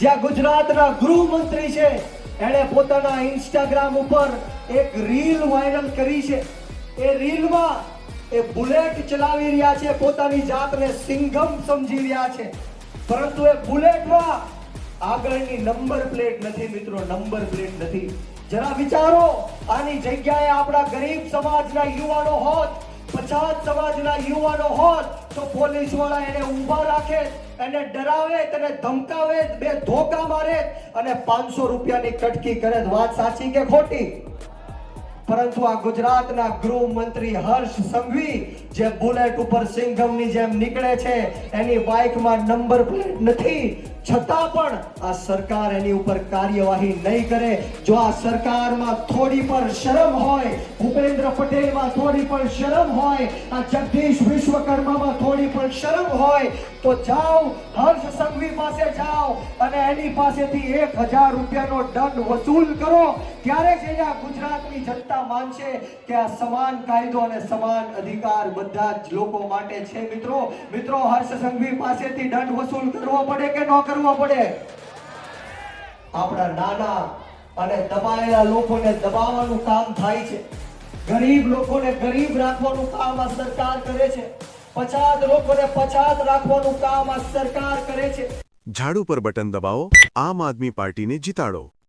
જ્યાં ગુજરાતના ગૃહમંત્રી છે એણે પોતાના ઇન્સ્ટાગ્રામ ઉપર એક રીલ વાયરલ કરી છે। એ રીલમાં એ બુલેટ ચલાવી રહ્યા છે, પોતાની જાતને સિંઘમ સમજી રહ્યા છે, પરંતુ એ બુલેટમાં આગળની નંબર પ્લેટ નથી મિત્રો, નંબર પ્લેટ નથી। જરા વિચારો, આની જગ્યાએ આપણા ગરીબ સમાજના યુવાનો હોત, પછાત સમાજના યુવાનો હોત, તો પોલીસ વાળા એને ઊભા રાખે, એને ડરાવે, તેને ધમકાવે, બે ધોકા મારે અને 500 રૂપિયાની કટકી કરે। વાત સાચી કે ખોટી? પરંતુ આ ગુજરાતના ગૃહમંત્રી હર્ષ સંઘવી જે બુલેટ ઉપર સિંઘમની જેમ નીકળે છે, એની બાઇકમાં નંબર પ્લેટ નથી, છતાં પણ આ સરકાર એની ઉપર કાર્યવાહી નહીં કરે। જો આ સરકારમાં થોડી પણ શરમ હોય, ભૂપેન્દ્ર પટેલમાં થોડી પણ શરમ હોય, આ જગદીશ વિશ્વકર્મામાં થોડી પણ શરમ હોય, તો જાઓ હર્ષ સંઘવી પાસે જાઓ અને એની પાસેથી 1000 રૂપિયાનો દંડ વસૂલ કરો। ત્યારે જ અહીંયા ગુજરાતની જનતા માનશે કે આ સમાન કાયદો અને સમાન અધિકાર બધા જ લોકો માટે છે। મિત્રો હર્ષ સંઘવી પાસેથી દંડ વસૂલ કરવો પડે કે ન કરવો પડે? આપણા નાના અને દબાયેલા લોકોને દબાવવાનું કામ થાય છે, ગરીબ લોકોને ગરીબ રાખવાનું કામ આ સરકાર કરે છે, પછાત લોકોને પછાત રાખવાનું કામ આ સરકાર કરે છે। ઝાડુ પર બટન દબાવો, આમ આદમી પાર્ટીને જીતાડો।